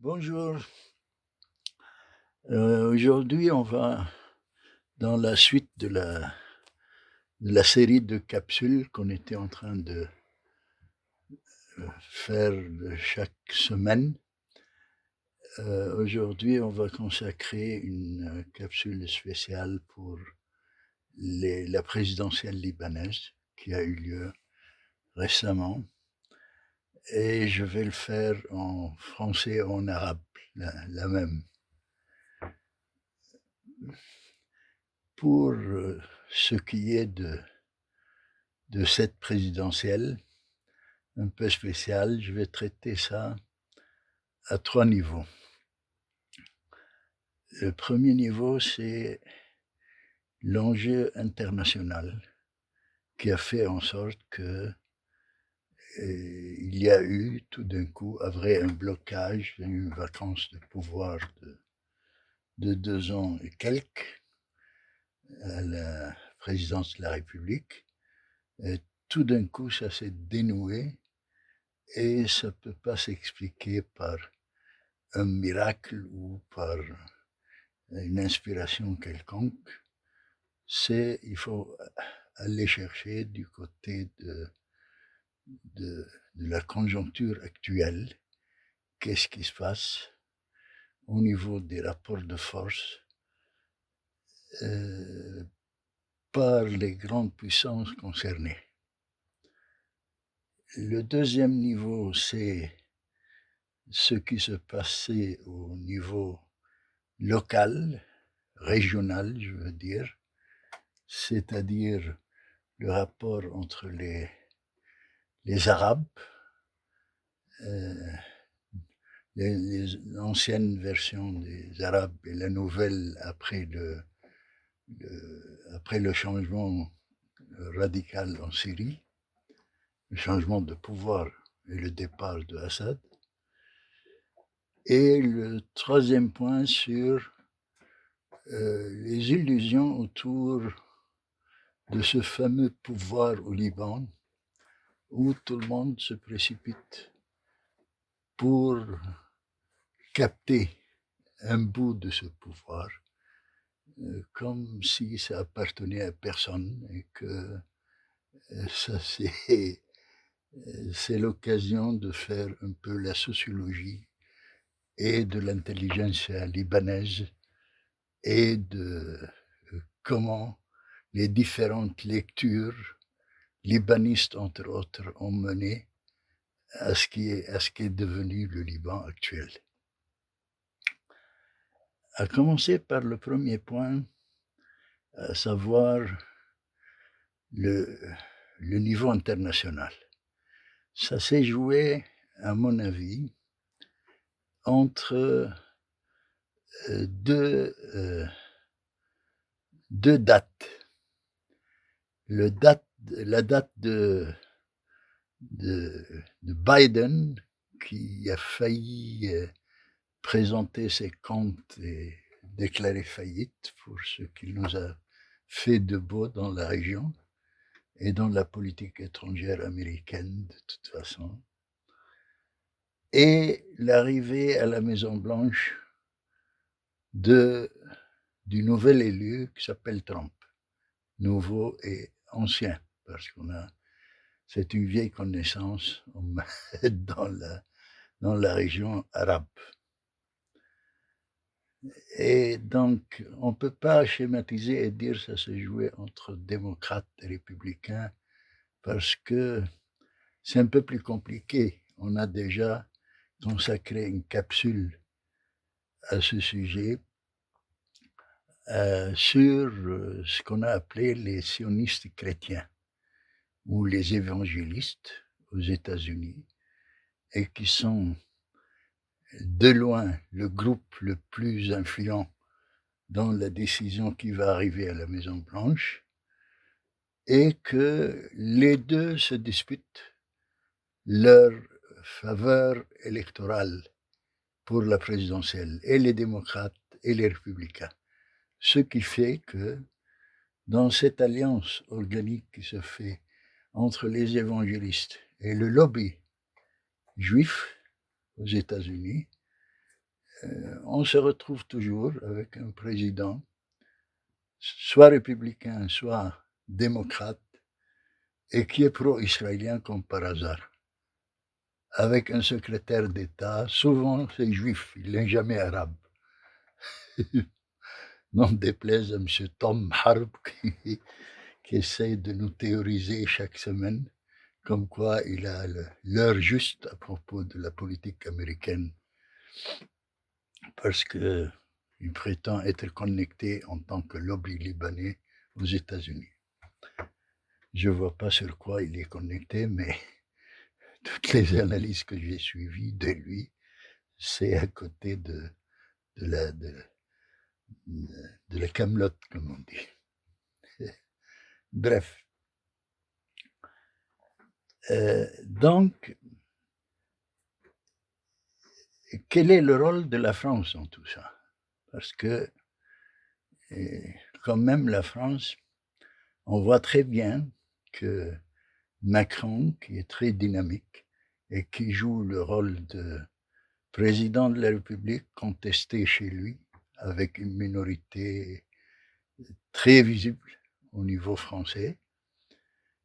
Bonjour. Aujourd'hui, on va dans la suite de la série de capsules qu'on était en train de faire chaque semaine. Aujourd'hui, on va consacrer une capsule spéciale pour la présidentielle libanaise qui a eu lieu récemment. Et je vais le faire en français et en arabe, la même. Pour ce qui est de cette présidentielle, un peu spéciale, je vais traiter ça à 3 niveaux. Le premier niveau, c'est l'enjeu international qui a fait en sorte que il y a eu tout d'un coup, après un blocage, une vacance de pouvoir de 2 ans et quelques à la présidence de la République, et tout d'un coup, ça s'est dénoué et ça ne peut pas s'expliquer par un miracle ou par une inspiration quelconque. Il faut aller chercher du côté de la conjoncture actuelle, qu'est-ce qui se passe au niveau des rapports de force par les grandes puissances concernées. Le deuxième niveau, c'est ce qui se passait au niveau local, régional, je veux dire, c'est-à-dire le rapport entre les Arabes, l'ancienne version des Arabes et la nouvelle après le changement radical en Syrie, le changement de pouvoir et le départ de Assad. Et le troisième point sur les illusions autour de ce fameux pouvoir au Liban, où tout le monde se précipite pour capter un bout de ce pouvoir, comme si ça appartenait à personne et que ça c'est l'occasion de faire un peu la sociologie et de l'intelligentsia libanaise et de comment les différentes lectures libanistes, entre autres, ont mené à ce qui est devenu le Liban actuel. À commencer par le premier point, à savoir le niveau international. Ça s'est joué, à mon avis, entre deux dates. La date de Biden, qui a failli présenter ses comptes et déclarer faillite pour ce qu'il nous a fait de beau dans la région et dans la politique étrangère américaine de toute façon. Et l'arrivée à la Maison-Blanche du nouvel élu qui s'appelle Trump, nouveau et ancien, parce c'est une vieille connaissance dans la région arabe. Et donc, on ne peut pas schématiser et dire que ça se jouait entre démocrates et républicains, parce que c'est un peu plus compliqué. On a déjà consacré une capsule à ce sujet sur ce qu'on a appelé les sionistes chrétiens ou les évangélistes aux États-Unis, et qui sont de loin le groupe le plus influent dans la décision qui va arriver à la Maison-Blanche, et que les deux se disputent leur faveur électorale pour la présidentielle, et les démocrates et les républicains. Ce qui fait que dans cette alliance organique qui se fait entre les évangélistes et le lobby juif aux États-Unis, on se retrouve toujours avec un président, soit républicain, soit démocrate, et qui est pro-israélien comme par hasard, avec un secrétaire d'État, souvent c'est juif, il n'est jamais arabe. N'en déplaise à M. Tom Harb qui essaie de nous théoriser chaque semaine comme quoi il a l'heure juste à propos de la politique américaine parce qu'il prétend être connecté en tant que lobby libanais aux États-Unis. Je ne vois pas sur quoi il est connecté, mais toutes les analyses que j'ai suivies de lui, c'est à côté de la camelote, comme on dit. Bref. Donc, quel est le rôle de la France dans tout ça? Parce que, quand même, la France, on voit très bien que Macron, qui est très dynamique et qui joue le rôle de président de la République contesté chez lui, avec une minorité très visible au niveau français,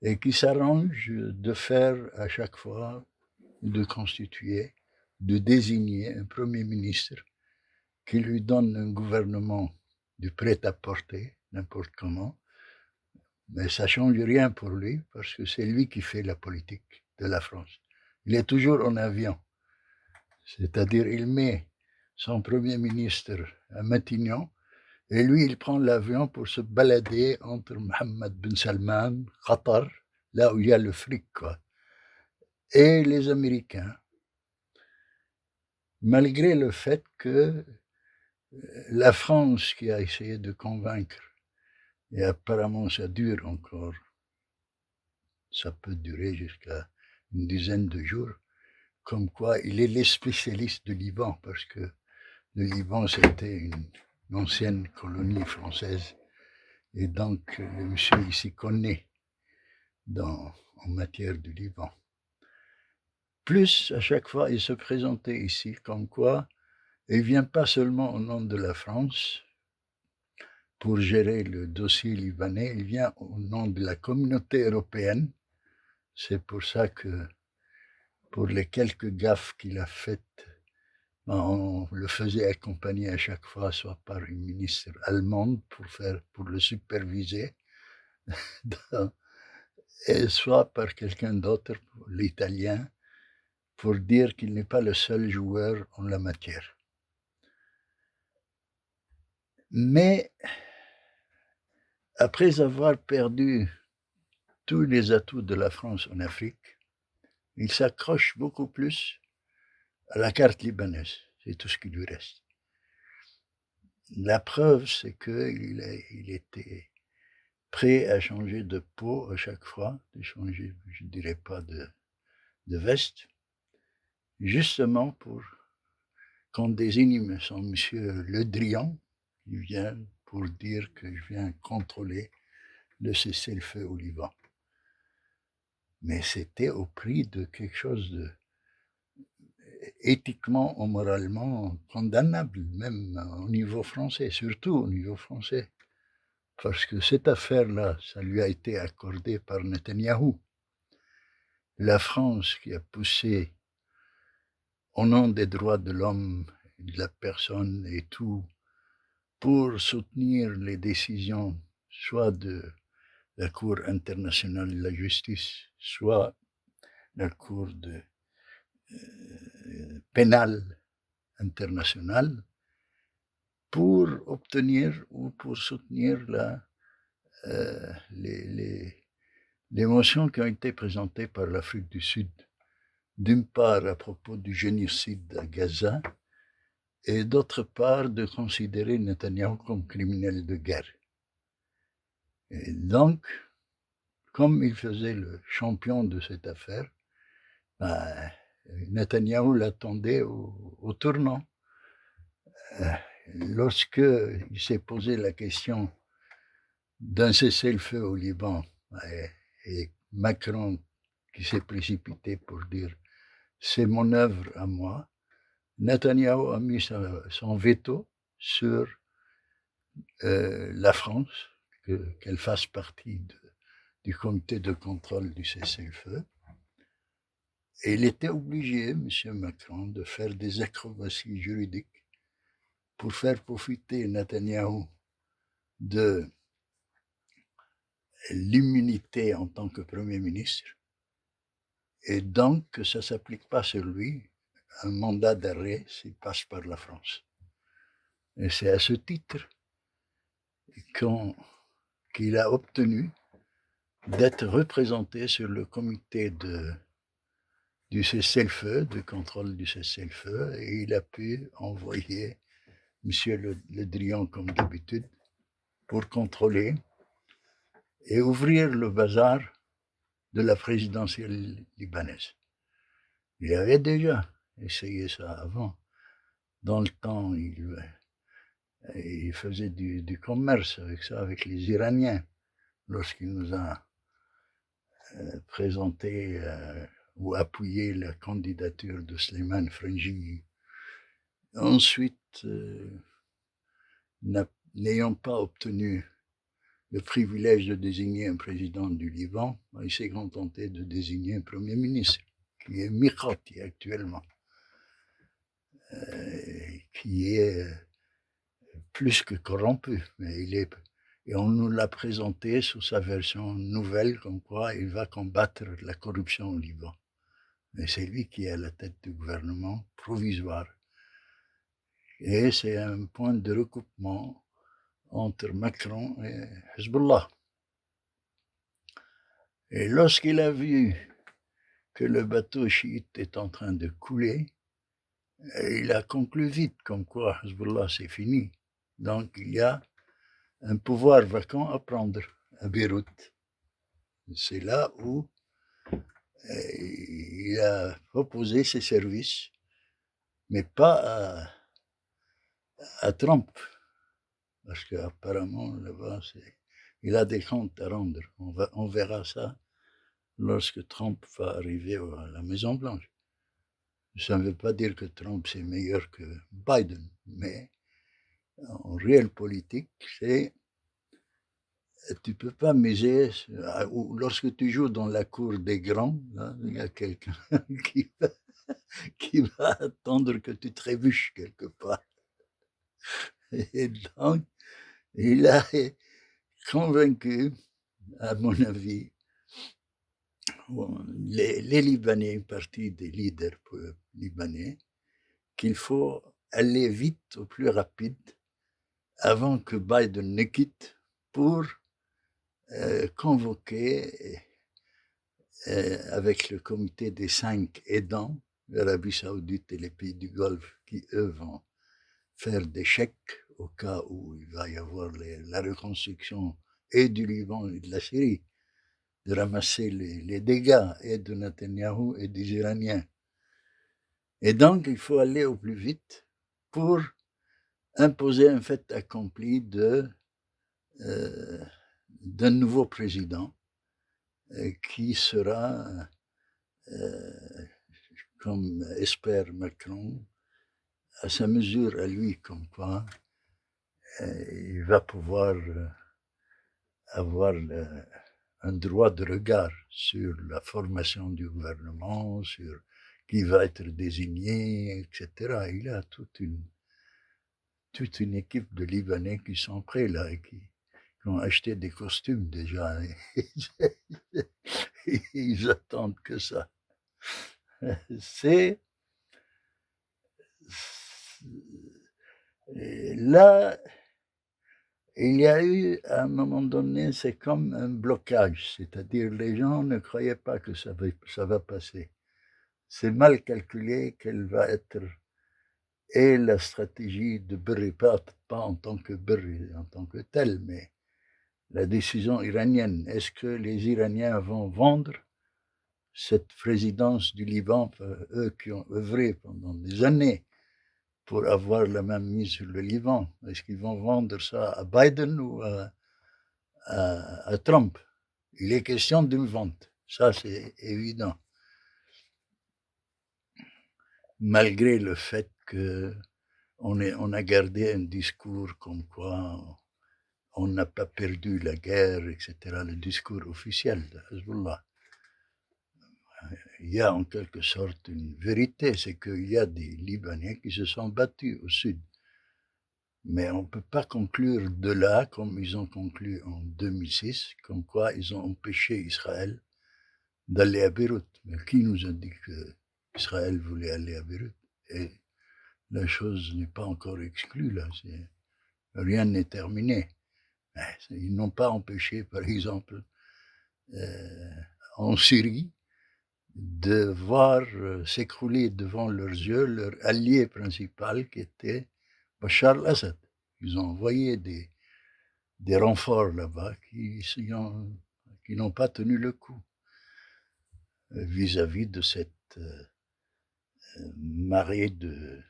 et qui s'arrange de faire à chaque fois, de constituer, de désigner un Premier ministre qui lui donne un gouvernement du prêt-à-porter, n'importe comment, mais ça ne change rien pour lui, parce que c'est lui qui fait la politique de la France. Il est toujours en avion, c'est-à-dire il met son Premier ministre à Matignon, et lui, il prend l'avion pour se balader entre Mohammed Ben Salman, Qatar, là où il y a le fric, quoi, et les Américains, malgré le fait que la France qui a essayé de convaincre, et apparemment ça dure encore, ça peut durer jusqu'à une dizaine de jours, comme quoi il est le spécialiste du Liban, parce que le Liban c'était une ancienne colonie française, et donc le monsieur il s'y connaît en matière du Liban. Plus, à chaque fois, il se présentait ici comme quoi il ne vient pas seulement au nom de la France pour gérer le dossier libanais, il vient au nom de la communauté européenne. C'est pour ça que, pour les quelques gaffes qu'il a faites, on le faisait accompagner à chaque fois, soit par une ministre allemande pour le superviser, et soit par quelqu'un d'autre, l'italien, pour dire qu'il n'est pas le seul joueur en la matière. Mais après avoir perdu tous les atouts de la France en Afrique, il s'accroche beaucoup plus à la carte libanaise. C'est tout ce qui lui reste. La preuve, c'est qu'il était prêt à changer de peau à chaque fois, de changer, je ne dirais pas de veste, justement pour qu'on désigne son monsieur Le Drian, qui vient pour dire que je viens contrôler le cessez-le-feu au Liban. Mais c'était au prix de quelque chose de éthiquement ou moralement condamnable, même au niveau français, surtout au niveau français. Parce que cette affaire-là, ça lui a été accordé par Netanyahou. La France qui a poussé au nom des droits de l'homme, de la personne et tout, pour soutenir les décisions soit de la Cour internationale de la justice, soit la Cour pénale internationale, pour obtenir ou pour soutenir les motions qui ont été présentées par l'Afrique du Sud, d'une part à propos du génocide à Gaza, et d'autre part de considérer Netanyahou comme criminel de guerre. Et donc, comme il faisait le champion de cette affaire, Netanyahou l'attendait au tournant. Lorsqu'il s'est posé la question d'un cessez-le-feu au Liban, et Macron qui s'est précipité pour dire « c'est mon œuvre à moi », Netanyahou a mis son veto sur la France, qu'elle fasse partie du comité de contrôle du cessez-le-feu. Et il était obligé, M. Macron, de faire des acrobaties juridiques pour faire profiter Netanyahou de l'immunité en tant que Premier ministre, et donc que ça ne s'applique pas sur lui, un mandat d'arrêt s'il passe par la France. Et c'est à ce titre qu'il a obtenu d'être représenté sur le comité du cessez-le-feu, du contrôle du cessez-le-feu, et il a pu envoyer M. Le Drian, comme d'habitude, pour contrôler et ouvrir le bazar de la présidentielle libanaise. Il avait déjà essayé ça avant. Dans le temps, il faisait du commerce avec ça, avec les Iraniens, lorsqu'il nous a présenté ou appuyé la candidature de Slimane Frangi. Ensuite, n'ayant pas obtenu le privilège de désigner un président du Liban, il s'est contenté de désigner un Premier ministre, qui est Mikati actuellement, qui est plus que corrompu, mais et on nous l'a présenté sous sa version nouvelle, comme quoi il va combattre la corruption au Liban. Mais c'est lui qui est à la tête du gouvernement provisoire. Et c'est un point de recoupement entre Macron et Hezbollah. Et lorsqu'il a vu que le bateau chiite est en train de couler, il a conclu vite comme quoi Hezbollah c'est fini. Donc il y a un pouvoir vacant à prendre à Beyrouth. C'est là où il a proposé ses services, mais pas à Trump, parce qu'apparemment là-bas il a des comptes à rendre. On verra ça lorsque Trump va arriver à la Maison-Blanche. Ça ne veut pas dire que Trump c'est meilleur que Biden, mais en réelle politique, tu ne peux pas miser, lorsque tu joues dans la cour des grands, là, il y a quelqu'un qui va attendre que tu trébuches quelque part. Et donc, il a convaincu, à mon avis, les Libanais, une partie des leaders libanais, qu'il faut aller vite, au plus rapide, avant que Biden ne quitte, pour convoquer avec le comité des 5 aidants, l'Arabie Saoudite et les pays du Golfe, qui eux vont faire des chèques au cas où il va y avoir la reconstruction et du Liban et de la Syrie, de ramasser les dégâts et de Netanyahou et des Iraniens. Et donc, il faut aller au plus vite pour imposer un fait accompli d'un nouveau président qui sera, comme espère Macron, à sa mesure à lui, comme quoi il va pouvoir avoir un droit de regard sur la formation du gouvernement, sur qui va être désigné, etc. Il a toute une équipe de Libanais qui sont prêts là et qui ont acheté des costumes déjà. Ils attendent que ça. C'est là, il y a eu à un moment donné, c'est comme un blocage, c'est-à-dire les gens ne croyaient pas que ça va passer. C'est mal calculé quelle va être et la stratégie de Berry, pas en tant que Berry, en tant que tel, mais la décision iranienne. Est-ce que les Iraniens vont vendre cette présidence du Liban, eux qui ont œuvré pendant des années pour avoir la main mise sur le Liban? Est-ce qu'ils vont vendre ça à Biden ou à Trump? Il est question d'une vente, ça c'est évident. Malgré le fait qu'on a gardé un discours comme quoi on n'a pas perdu la guerre, etc., le discours officiel de Hezbollah. Il y a en quelque sorte une vérité, c'est qu'il y a des Libanais qui se sont battus au sud. Mais on ne peut pas conclure de là, comme ils ont conclu en 2006, comme quoi ils ont empêché Israël d'aller à Beyrouth. Mais qui nous a dit qu'Israël voulait aller à Beyrouth? Et la chose n'est pas encore exclue, là. Rien n'est terminé. Ils n'ont pas empêché, par exemple, en Syrie, de voir s'écrouler devant leurs yeux leur allié principal qui était Bachar al-Assad. Ils ont envoyé des renforts là-bas qui n'ont pas tenu le coup vis-à-vis de cette marée de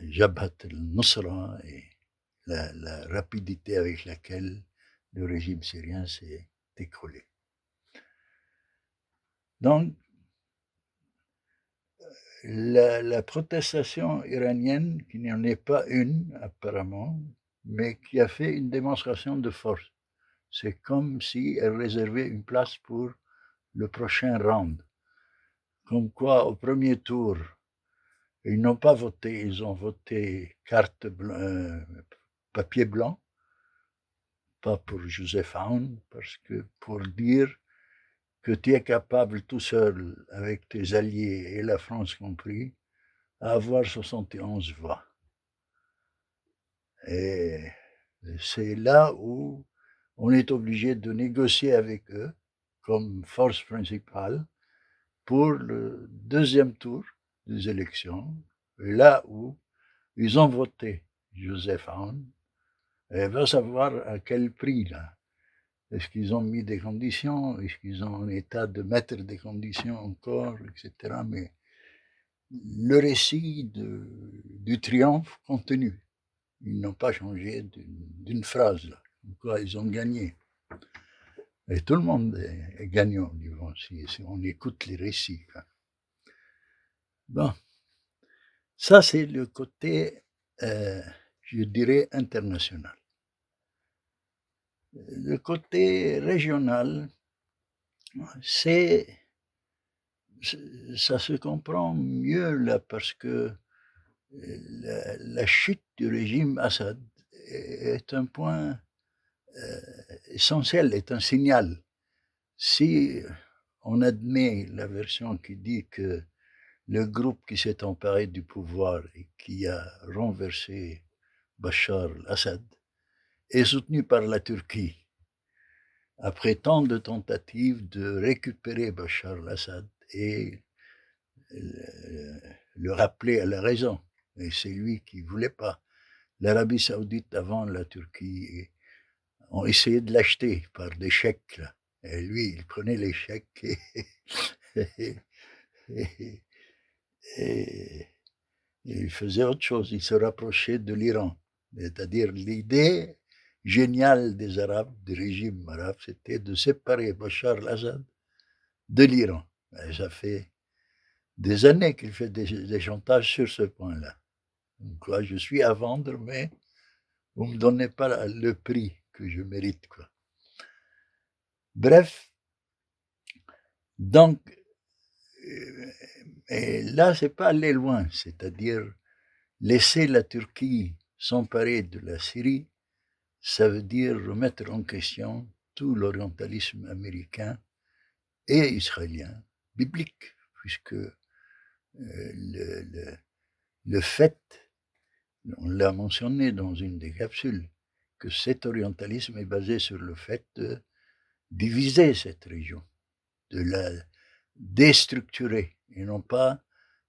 Jabhat al-Nusra et la rapidité avec laquelle le régime syrien s'est écroulé. Donc, la protestation iranienne, qui n'en est pas une apparemment, mais qui a fait une démonstration de force. C'est comme si elle réservait une place pour le prochain round. Comme quoi, au premier tour, ils n'ont pas voté, ils ont voté papier blanc, pas pour Joseph Aoun, parce que pour dire que tu es capable tout seul, avec tes alliés et la France compris, à avoir 71 voix. Et c'est là où on est obligé de négocier avec eux comme force principale pour le deuxième tour des élections, là où ils ont voté Joseph Aoun, et va savoir à quel prix là. Est-ce qu'ils ont mis des conditions? Est-ce qu'ils ont en état de mettre des conditions encore, etc. Mais le récit du triomphe continue. Ils n'ont pas changé d'une phrase là. Quoi, ils ont gagné. Et tout le monde est gagnant, disons, si on écoute les récits. Quoi. Bon, ça c'est le côté, je dirais, international. Le côté régional, ça se comprend mieux là parce que la chute du régime Assad est un point essentiel, est un signal. Si on admet la version qui dit que le groupe qui s'est emparé du pouvoir et qui a renversé Bachar al-Assad est soutenu par la Turquie, après tant de tentatives de récupérer Bachar al-Assad et le rappeler à la raison. Et c'est lui qui ne voulait pas. L'Arabie saoudite, avant la Turquie, ont essayé de l'acheter par des chèques. Là. Et lui, il prenait les chèques et il faisait autre chose. Il se rapprochait de l'Iran. C'est-à-dire l'idée géniale des Arabes, du régime arabe, c'était de séparer Bachar al-Assad de l'Iran. Et ça fait des années qu'il fait des chantages sur ce point-là. Quoi, je suis à vendre, mais vous ne me donnez pas le prix que je mérite. Quoi. Bref, donc, et là, c'est pas aller loin, c'est-à-dire laisser la Turquie s'emparer de la Syrie, ça veut dire remettre en question tout l'orientalisme américain et israélien, biblique, puisque le fait, on l'a mentionné dans une des capsules, que cet orientalisme est basé sur le fait de diviser cette région, de la déstructurer et non pas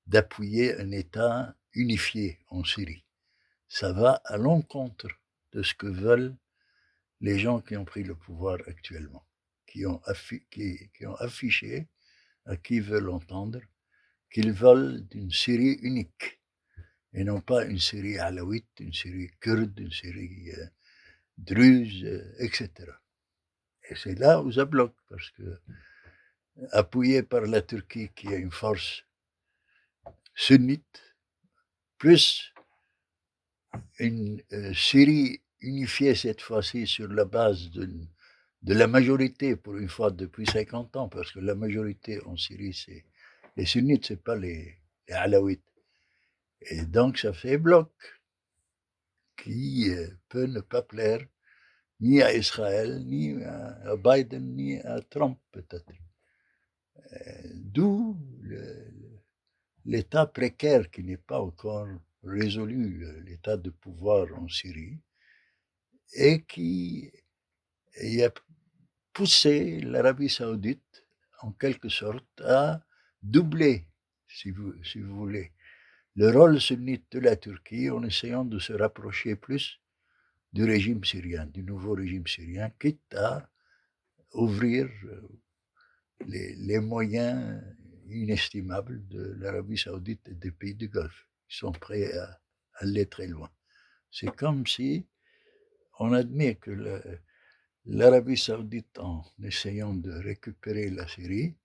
d'appuyer un État unifié en Syrie. Ça va à l'encontre de ce que veulent les gens qui ont pris le pouvoir actuellement, qui ont affiché à qui veulent entendre qu'ils veulent une Syrie unique et non pas une Syrie alaouite, une Syrie kurde, une Syrie druze, etc. Et c'est là où ça bloque, parce que appuyé par la Turquie qui a une force sunnite, plus une Syrie unifiée cette fois-ci sur la base de la majorité, pour une fois depuis 50 ans, parce que la majorité en Syrie, c'est les sunnites, c'est pas les alaouites. Et donc ça fait bloc qui peut ne pas plaire ni à Israël, ni à Biden, ni à Trump peut-être. D'où l'état précaire qui n'est pas encore résolu, l'état de pouvoir en Syrie, et qui a poussé l'Arabie saoudite, en quelque sorte, à doubler, si vous voulez, le rôle sunnite de la Turquie en essayant de se rapprocher plus du régime syrien, du nouveau régime syrien, quitte à ouvrir les moyens inestimables de l'Arabie saoudite et des pays du Golfe. Ils sont prêts à aller très loin. C'est comme si on admet que l'Arabie saoudite, en essayant de récupérer la Syrie,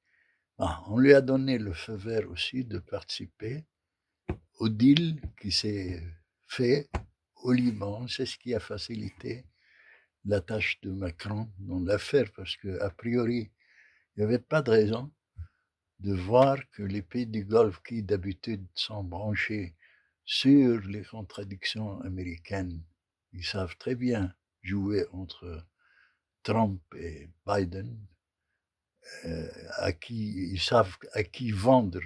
on lui a donné le feu vert aussi de participer au deal qui s'est fait au Liban. C'est ce qui a facilité la tâche de Macron dans l'affaire, parce qu'a priori, il n'y avait pas de raison de voir que les pays du Golfe, qui d'habitude sont branchés sur les contradictions américaines, ils savent très bien jouer entre Trump et Biden, à qui ils savent à qui vendre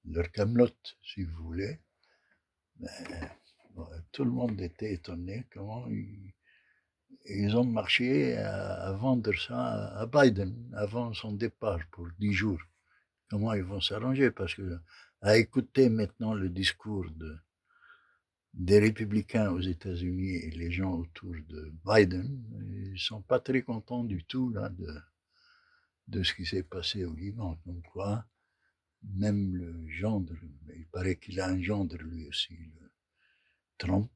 leur camelote, si vous voulez. Mais, bon, tout le monde était étonné comment ils ont marché à vendre ça à Biden avant son départ pour 10 jours. Comment ils vont s'arranger? Parce que à écouter maintenant le discours des républicains aux États-Unis et les gens autour de Biden, ils ne sont pas très contents du tout là, de ce qui s'est passé au Liban. Comme quoi, même le gendre, il paraît qu'il a un gendre lui aussi, le Trump,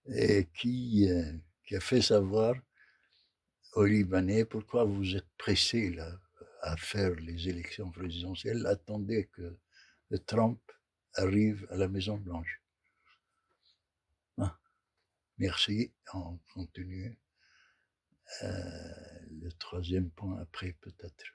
et qui a fait savoir aux Libanais pourquoi vous êtes pressés là, à faire les élections présidentielles, attendez que Trump arrive à la Maison-Blanche. Ah, merci, on continue. Le troisième point après peut-être.